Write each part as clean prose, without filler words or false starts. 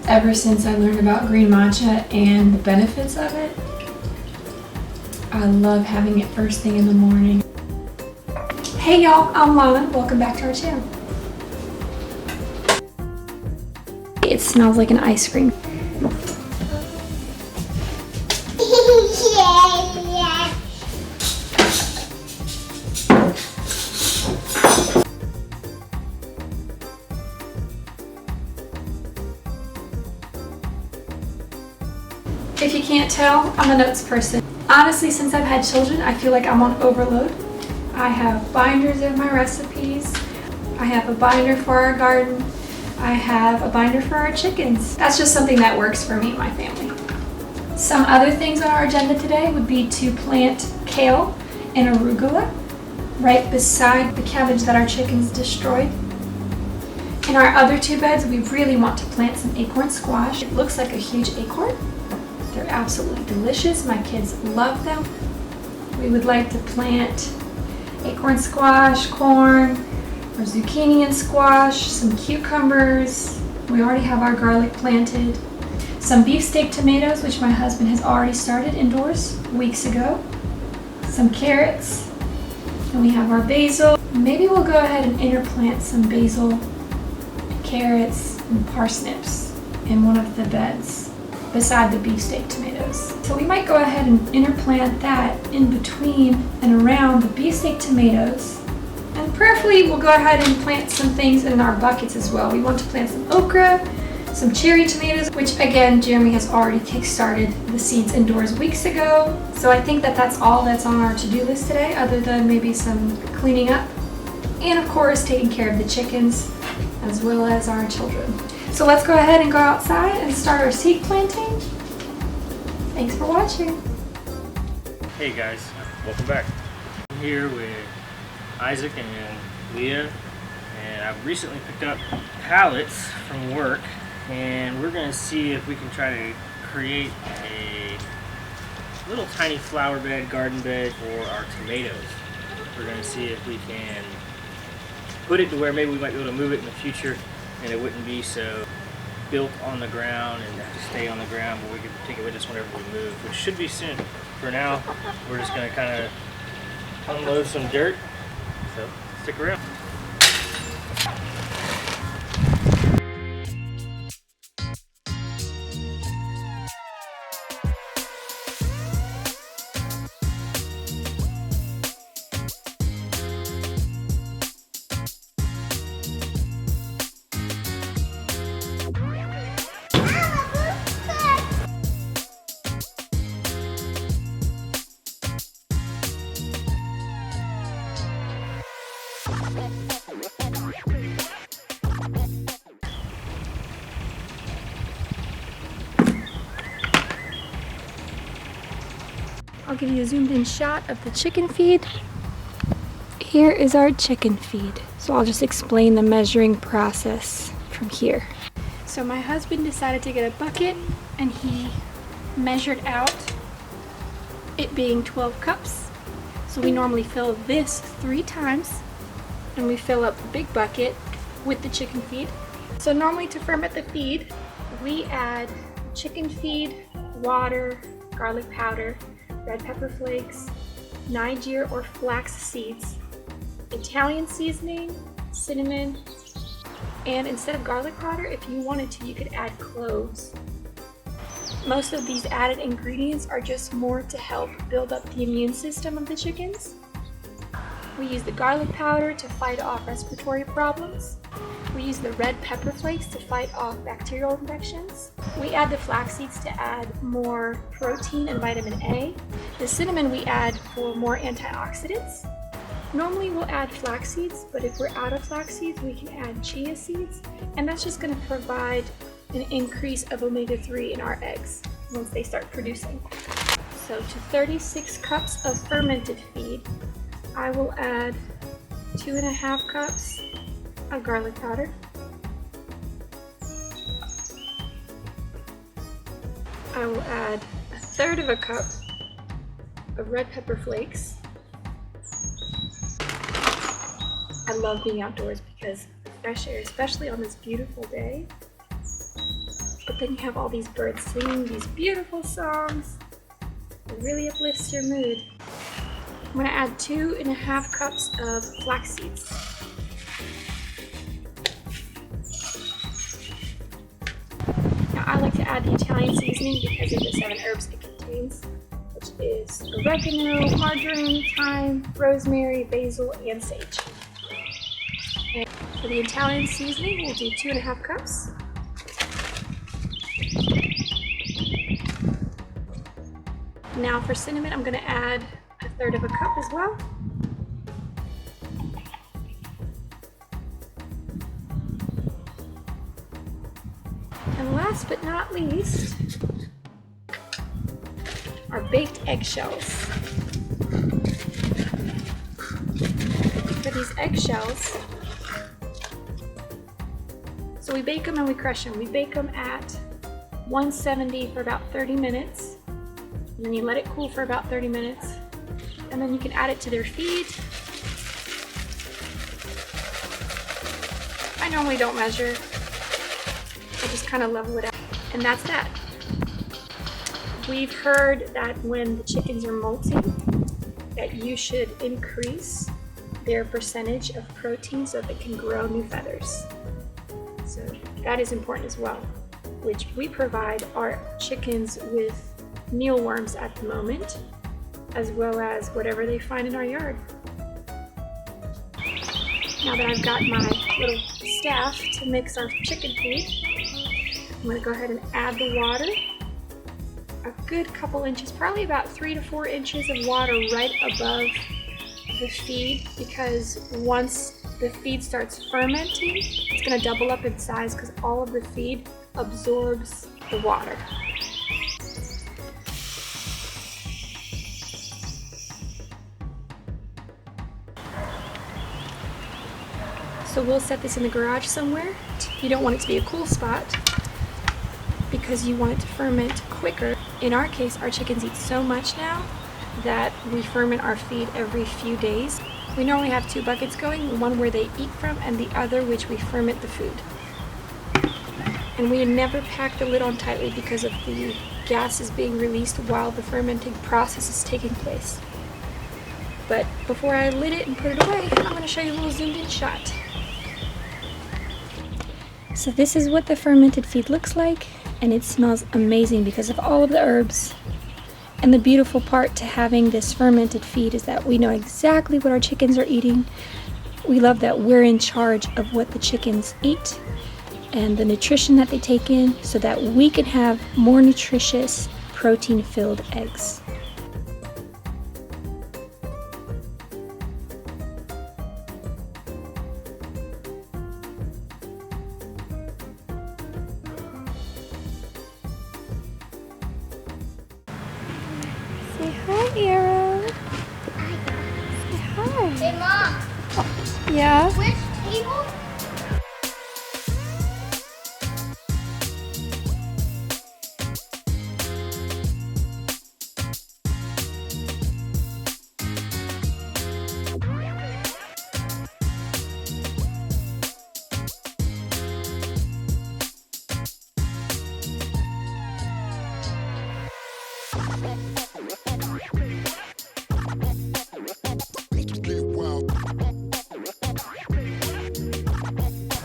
Ever since I learned about green matcha and the benefits of it, I love having it first thing in the morning. Hey y'all, I'm Lana. Welcome back to our channel. It smells like an ice cream. If you can't tell, I'm a notes person. Honestly, since I've had children, I feel like I'm on overload. I have binders of my recipes. I have a binder for our garden. I have a binder for our chickens. That's just something that works for me and my family. Some other things on our agenda today would be to plant kale and arugula right beside the cabbage that our chickens destroyed. In our other two beds, we really want to plant some acorn squash. It looks like a huge acorn. They're absolutely delicious. My kids love them. We would like to plant acorn squash, corn, or zucchini and squash, some cucumbers. We already have our garlic planted. Some beefsteak tomatoes, which my husband has already started indoors weeks ago. Some carrots. And we have our basil. Maybe we'll go ahead and interplant some basil, carrots, and parsnips in one of the beds beside the beefsteak tomatoes. So we might go ahead and interplant that in between and around the beefsteak tomatoes. And prayerfully, we'll go ahead and plant some things in our buckets as well. We want to plant some okra, some cherry tomatoes, which again, Jeremy has already kick-started the seeds indoors weeks ago. So I think that that's all that's on our to-do list today, other than maybe some cleaning up. And of course, taking care of the chickens as well as our children. So let's go ahead and go outside and start our seed planting. Thanks for watching. Hey guys, welcome back. I'm here with Isaac and Leah, and I've recently picked up pallets from work, and we're going to see if we can try to create a little tiny flower bed, garden bed for our tomatoes. We're going to see if we can put it to where maybe we might be able to move it in the future and it wouldn't be so built on the ground and have to stay on the ground, but we could take it with us whenever we move, which should be soon. For now, we're just going to kind of unload some dirt, so stick around. I'll give you a zoomed in shot of the chicken feed. Here is our chicken feed. So I'll just explain the measuring process from here. So my husband decided to get a bucket and he measured out it being 12 cups. So we normally fill this 3 times and we fill up the big bucket with the chicken feed. So normally to ferment the feed, we add chicken feed, water, garlic powder, red pepper flakes, Niger or flax seeds, Italian seasoning, cinnamon, and instead of garlic powder, if you wanted to, you could add cloves. Most of these added ingredients are just more to help build up the immune system of the chickens. We use the garlic powder to fight off respiratory problems. We use the red pepper flakes to fight off bacterial infections. We add the flax seeds to add more protein and vitamin A. The cinnamon we add for more antioxidants. Normally we'll add flax seeds, but if we're out of flax seeds, we can add chia seeds, and that's just going to provide an increase of omega-3 in our eggs once they start producing. So to 36 cups of fermented feed, I will add 2.5 cups of garlic powder, I will add 1/3 cup of red pepper flakes. I love being outdoors because the fresh air, especially on this beautiful day, but then you have all these birds singing these beautiful songs. It really uplifts your mood. I'm gonna add 2.5 cups of flax seeds. Now I like to add the Italian seasoning because of the 7 herbs it contains, which is oregano, marjoram, thyme, rosemary, basil, and sage. And for the Italian seasoning, we'll do 2.5 cups. Now for cinnamon, I'm gonna add 1/3 of a cup as well. And last but not least, our baked eggshells. For these eggshells, so we bake them and we crush them. We bake them at 170 for about 30 minutes. And then you let it cool for about 30 minutes. And then you can add it to their feed. I normally don't measure. I just kind of level it out. And that's that. We've heard that when the chickens are molting, that you should increase their percentage of protein so that they can grow new feathers. So that is important as well, which we provide our chickens with mealworms at the moment, as well as whatever they find in our yard. Now that I've got my little staff to mix our chicken feed, I'm going to go ahead and add the water. A good couple inches, probably about 3 to 4 inches of water right above the feed, because once the feed starts fermenting, it's going to double up in size because all of the feed absorbs the water. So we'll set this in the garage somewhere. You don't want it to be a cool spot because you want it to ferment quicker. In our case, our chickens eat so much now that we ferment our feed every few days. We normally have 2 buckets going, one where they eat from and the other which we ferment the food. And we never pack the lid on tightly because of the gases being released while the fermenting process is taking place. But before I lid it and put it away, I'm going to show you a little zoomed in shot. So this is what the fermented feed looks like, and it smells amazing because of all of the herbs. And the beautiful part to having this fermented feed is that we know exactly what our chickens are eating. We love that we're in charge of what the chickens eat and the nutrition that they take in so that we can have more nutritious, protein-filled eggs. Say hi, Arrow. Say hi. Hey, Mom. Yeah? Which table?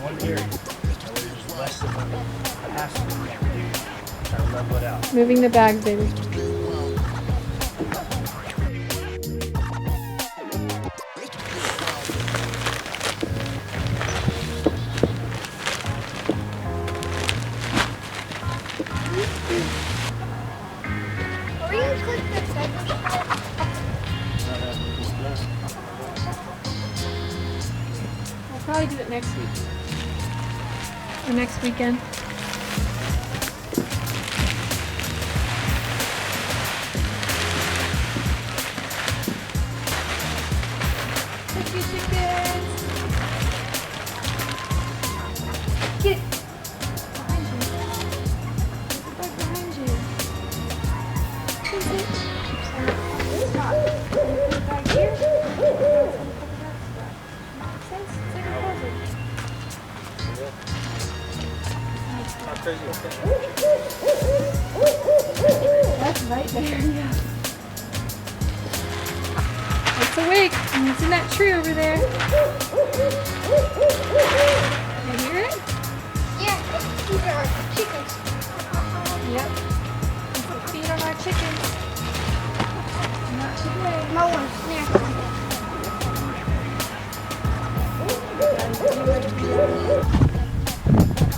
One area. Less than half of it. Try to level it out. Moving the bag, baby. Are we gonna click the segment? I'll probably do it next week. Or next weekend. Thank you, chickens. Get it. Behind you. There's a bug behind you. Is it? It's not. Put it back here. It's gonna cover that spot. Makes sense? It's like a puzzle. How crazy is that? Right there, yeah. It's awake, and it's in that tree over there. You hear it? Yeah, these are our chickens. Yep. Let's feed on our chickens. Not today. No one snapped on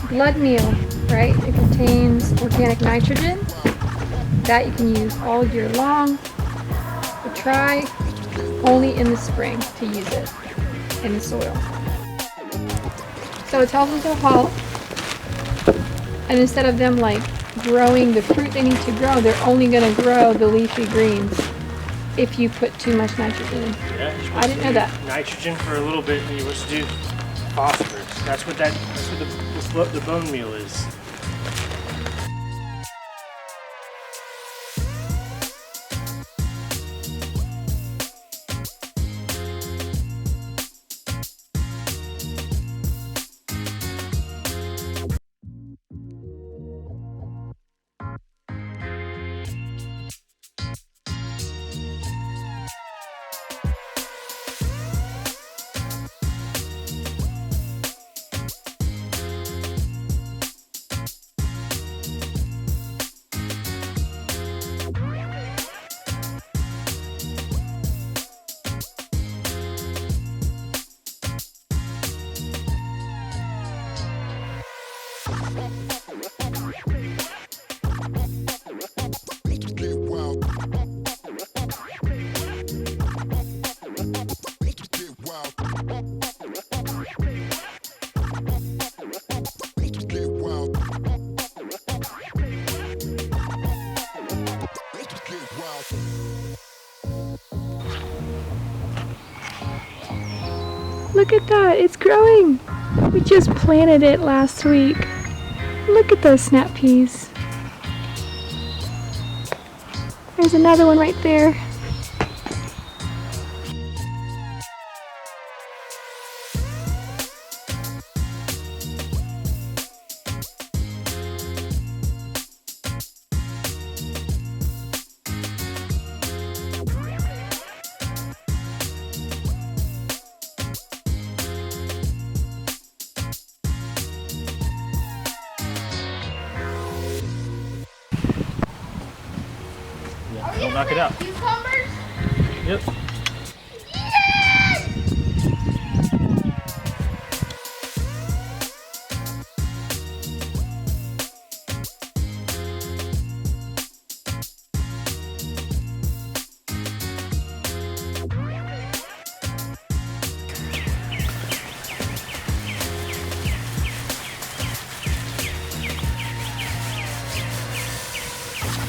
Blood meal, right? It contains organic nitrogen that you can use all year long. But try only in the spring to use it in the soil. So it tells them to halt, and instead of them like growing the fruit they need to grow, they're only going to grow the leafy greens if you put too much nitrogen in. Yeah, you're supposed I didn't to know do that. Nitrogen for a little bit, and you're supposed to do phosphorus. That's what the bone meal is. Look at that, it's growing. We just planted it last week. Look at those snap peas. There's another one right there. Don't knock it out. cucumbers. Yep.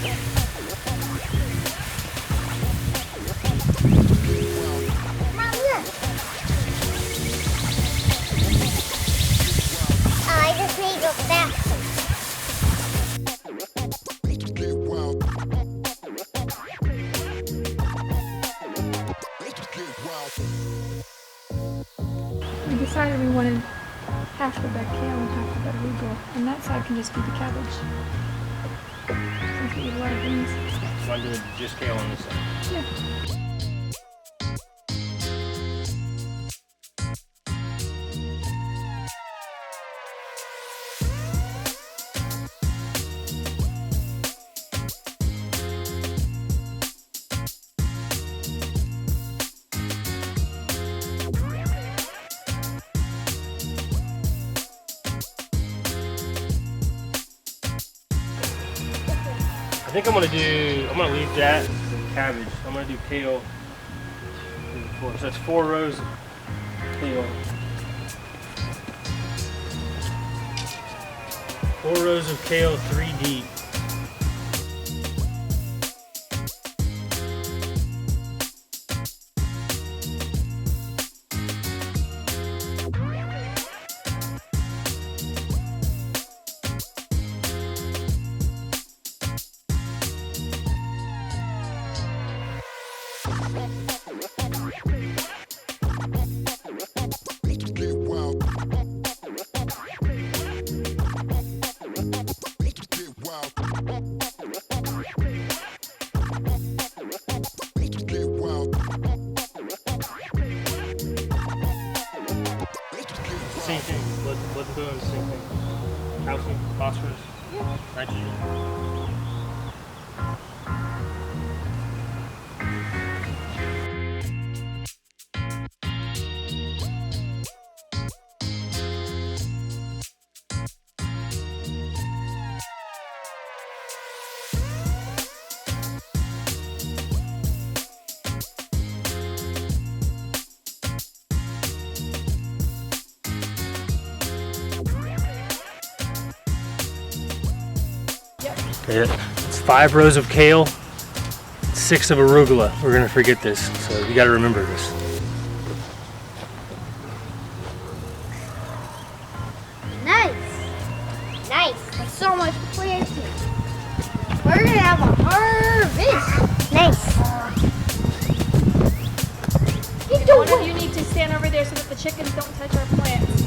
Yes! I just need to go faster. We decided we wanted half the bed kale and half the bed arugula, and that side can just be the cabbage. Since we eat a lot of greens. So I'm doing just kale on this side. Yeah. I think I'm gonna leave that for the cabbage. I'm gonna do kale. So that's 4 rows of kale. 4 rows of kale, 3 deep. same thing. Blood and bones, same thing. Calcium, phosphorus, nitrogen. It's 5 rows of kale, 6 of arugula. We're gonna forget this, so you gotta remember this. Nice. Nice. There's so much planting. We're gonna have a harvest. Nice. One of you need to stand over there so that the chickens don't touch our plants.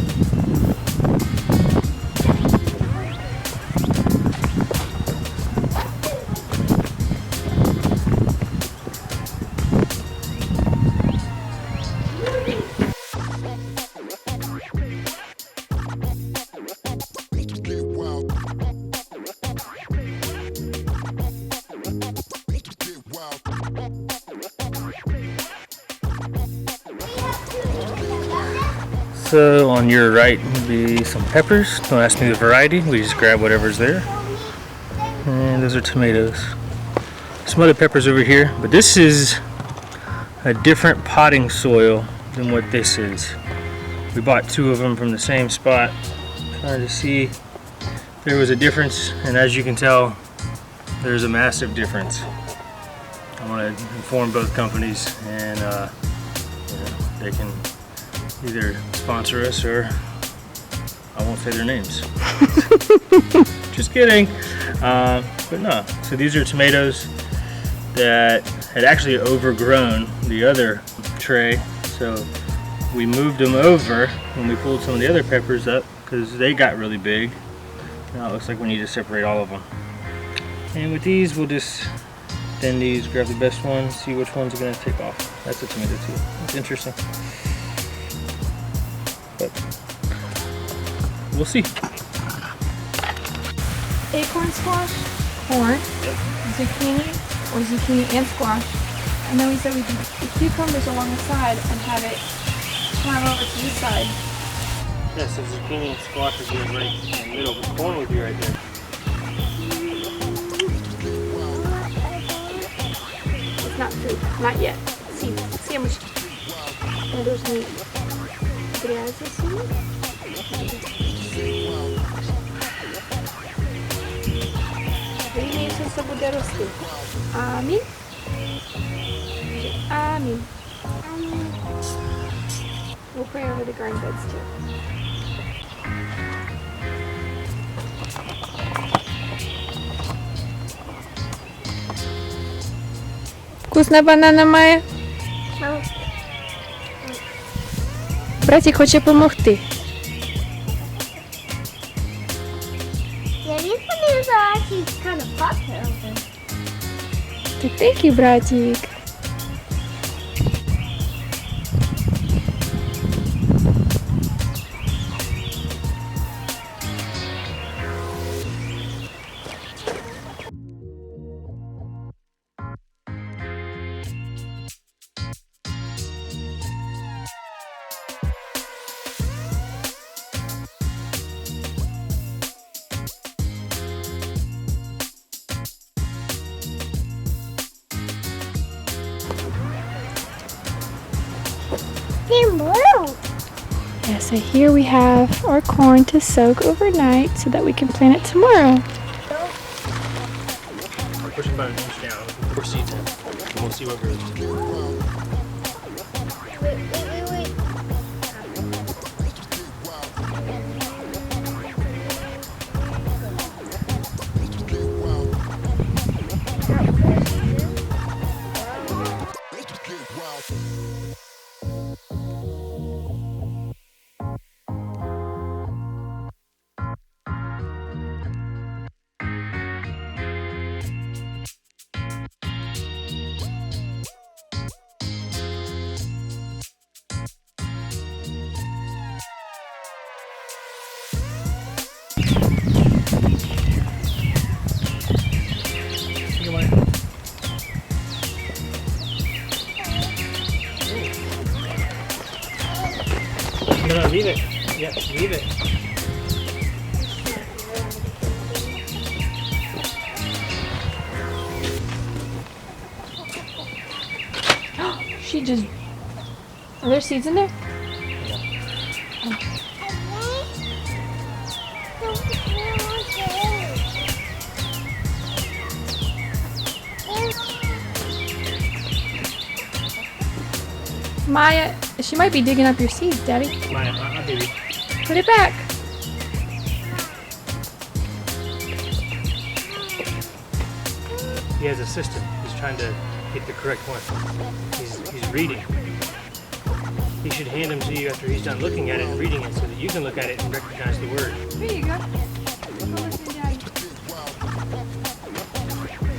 So on your right would be some peppers. Don't ask me the variety, we just grab whatever's there. And those are tomatoes. Some other peppers over here, but this is a different potting soil than what this is. We bought 2 of them from the same spot, trying to see if there was a difference, and as you can tell, there's a massive difference. I want to inform both companies, and they can either sponsor us or I won't say their names. Just kidding. But no, so these are tomatoes that had actually overgrown the other tray, so we moved them over when we pulled some of the other peppers up because they got really big. Now it looks like we need to separate all of them. And with these, we'll just thin these, grab the best one, see which ones are going to take off. That's a tomato too. It's interesting. But we'll see. Acorn squash, corn, zucchini, or zucchini and squash. And then we said we could put cucumbers along the side and have it climb over to this side. Yeah, so zucchini and squash would be right in the middle, but corn would be right there. It's not food, not yet. See how much. And there's meat. Все буде рости. Амінь. Амінь. We'll pray over the garden beds too. Вкусна банана має? Братик хоче допомогти. Yeah, these bananas are actually kind of popular. Thank you, братик. They're blue. Yeah, so here we have our corn to soak overnight so that we can plant it tomorrow. We're pushing about an inch down. Pour seeds in, and we'll see what grows. Wait. Come on. No, leave it. Yep, leave it. She just... Are there seeds in there? Maya, she might be digging up your seeds, Daddy. Maya, baby. Put it back. He has a system. He's trying to get the correct one. He's reading. He should hand them to you after he's done looking at it and reading it so that you can look at it and recognize the word. Here you go. Go listen to Daddy.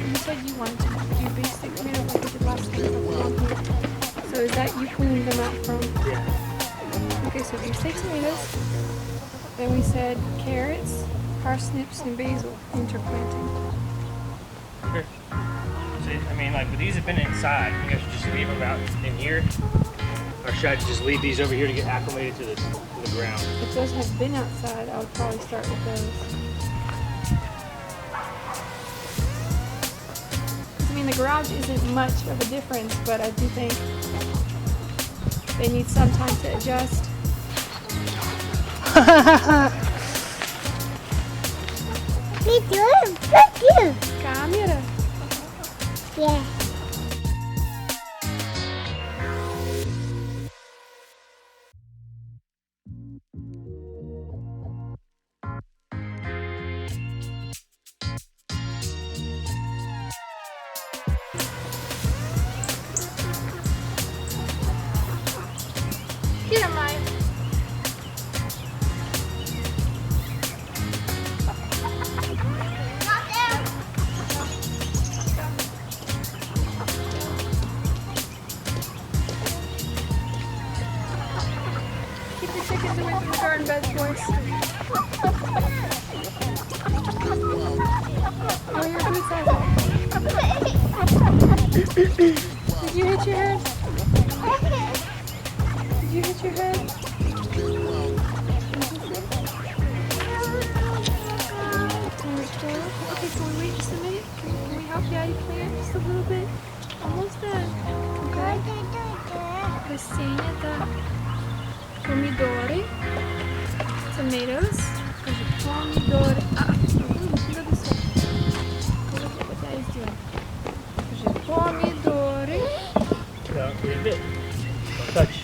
You said you wanted to do basic tomatoes like we did last time. So is that you cleaning them out from? Yeah. Okay, so basic tomatoes. Then we said carrots, parsnips, and basil interplanting. Okay. So, I mean, like, but these have been inside. You guys should just leave them out in here. Or should I just leave these over here to get acclimated to the ground? If those have been outside, I would probably start with those. I mean, the garage isn't much of a difference, but I do think they need some time to adjust. Me too. Thank you. Camera. Yeah. Get him, Maya. Not there. Keep the chickens away from the garden beds, boys. Oh, your boots are off. Did you hit your head? Did you hit your head? Okay, can we wait just a minute? Can we help Daddy plant just a little bit? Almost done. Okay. Rasteña the pomidori, tomatoes, pomidori. Look at what Daddy's doing. Pomidori. No, leave it. Don't touch.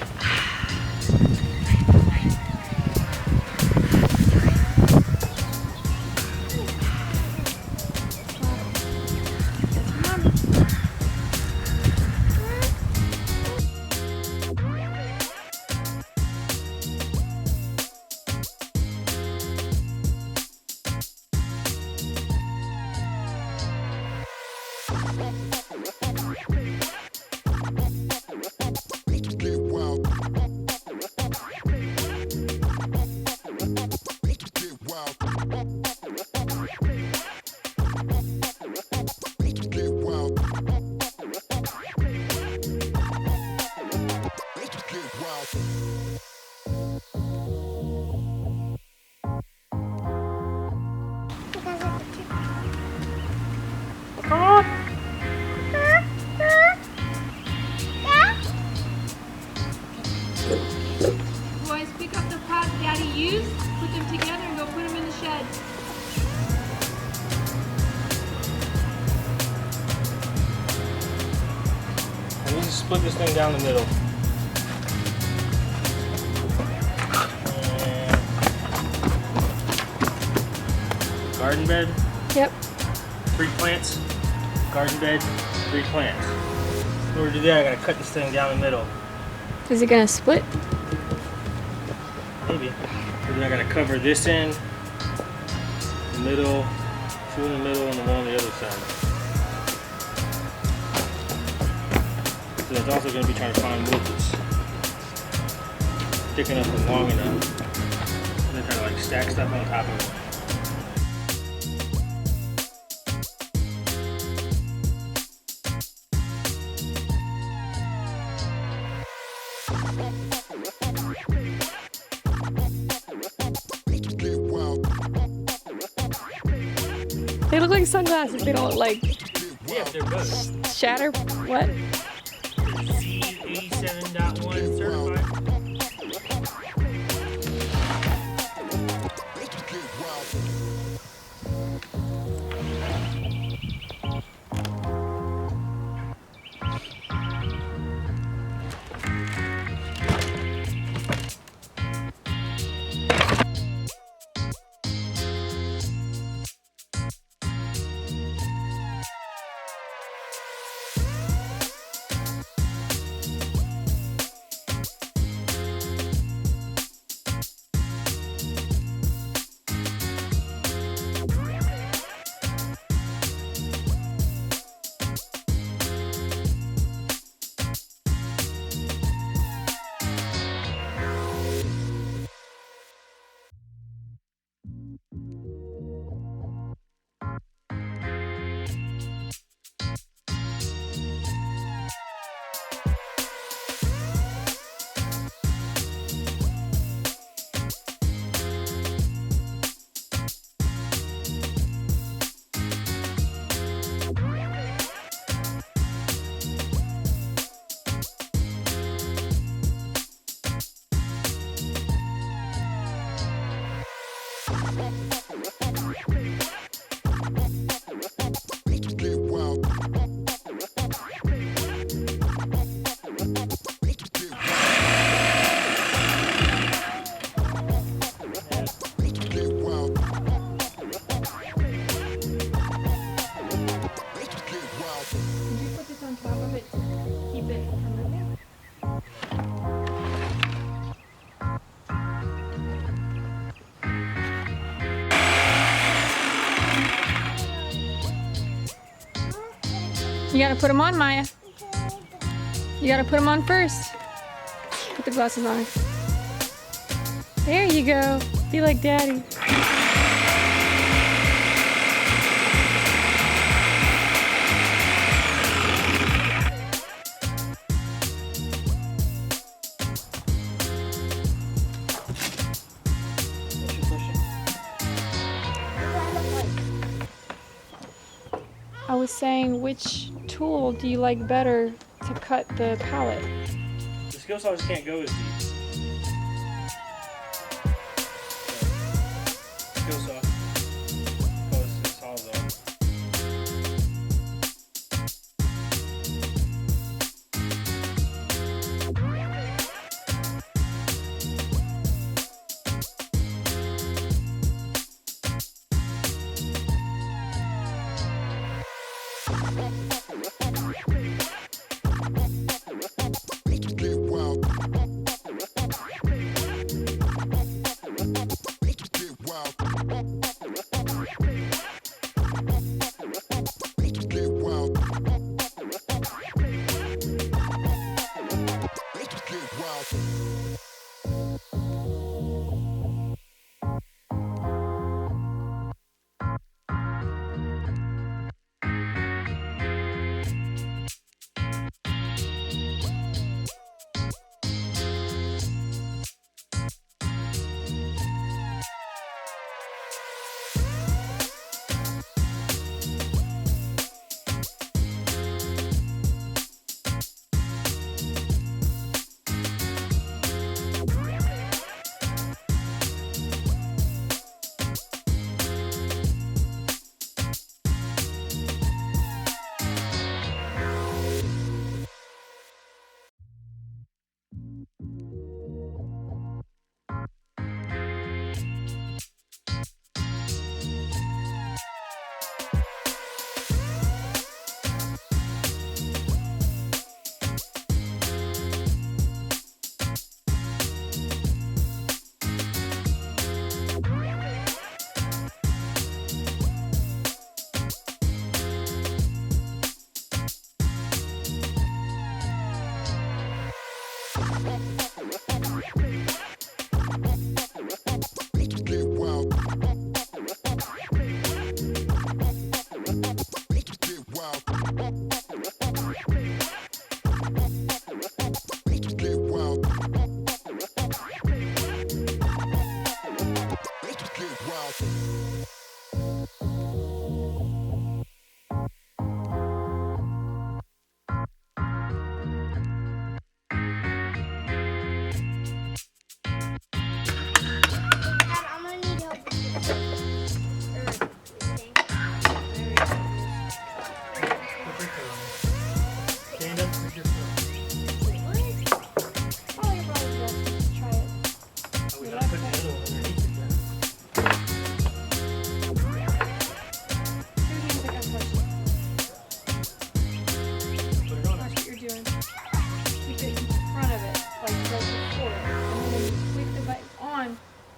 Come on. Boys, pick up the pots Daddy used, put them together, and go put them in the shed. I need to split this thing down the middle. And garden bed, Yep. 3 plants. Garden bed, 3 plants. In order to do that, I gotta cut this thing down the middle. Is it gonna split? Maybe. And then I gotta cover this in, the middle, 2 in the middle, and the 1 on the other side. So that's also gonna be trying to find wood that's thick enough and long enough. And then try to like stack stuff on top of it. They look like sunglasses. They don't like Yeah, they're good. shatter. What? C87.1 certified. You gotta put them on, Maya. You gotta put them on first. Put the glasses on. There you go. Be like Daddy. I was saying, which tool do you like better to cut the pallet? The skill saws can't go as deep. Skill saw goes to saws off.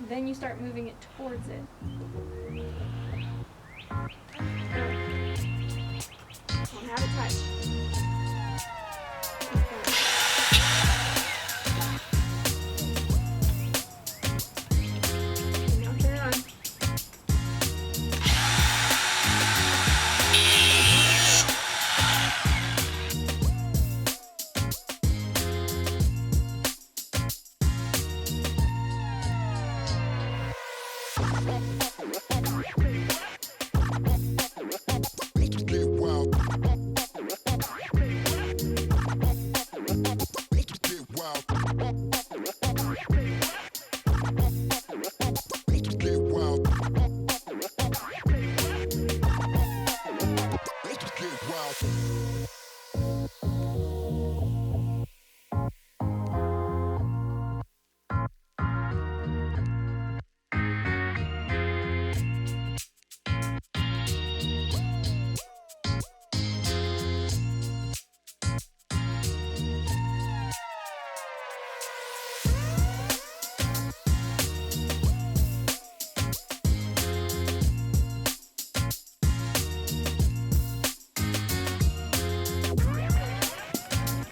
Then you start moving it towards it. Don't have it touch. Okay. Now turn it on.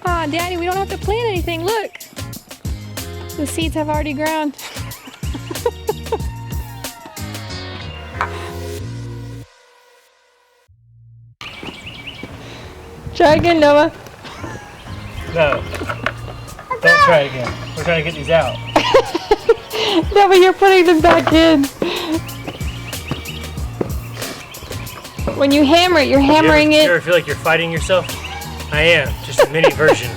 Aw, Daddy, we don't have to plant anything. Look, the seeds have already grown. Try again, Noah. No. Don't try it again. We're trying to get these out. No, but you're putting them back in. When you hammer it, you're hammering You it. ever feel like you're fighting yourself? I am. Just a mini version.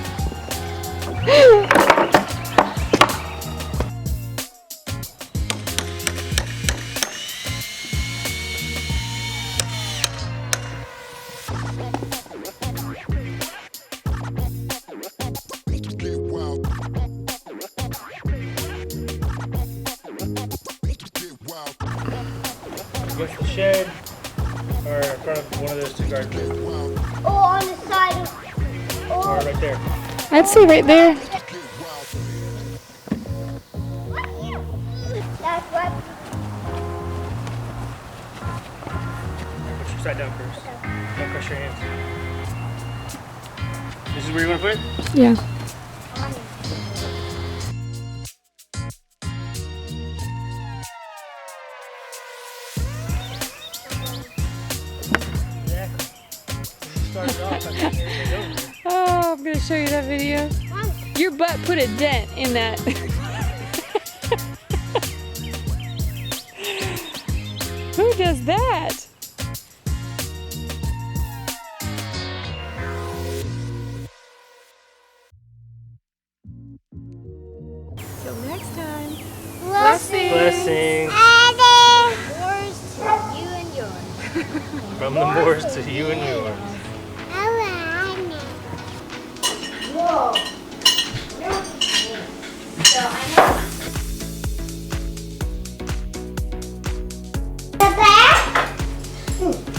Against the shed or in front of one of those two garden beds. Oh, on the side of. Or Oh, right there. I'd say right there. that's what. Put your side down first. Don't crush your hands. This is where you want to put it? Yeah. Exactly. Started off, I think everything's over. Oh, I'm gonna show you that video. Your butt put a dent in that. Who does that? Till next time. Blessings. Blessings Moors to you and yours. from the Moors to you and yours. Whoa. So I know.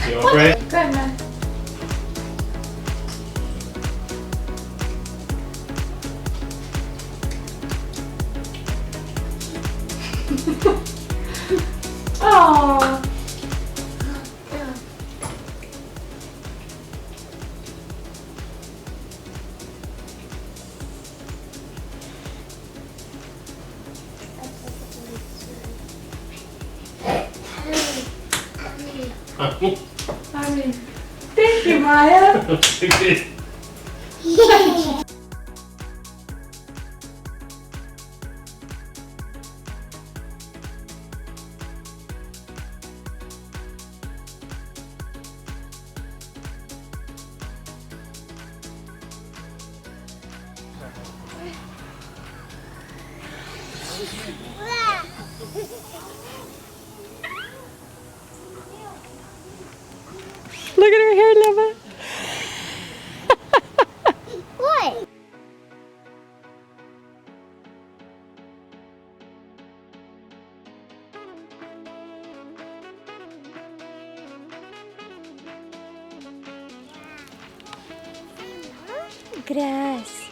You all right? Good, man. Oh. I mean, thank you, Maya. Look at her hair, Leva. What? Grass.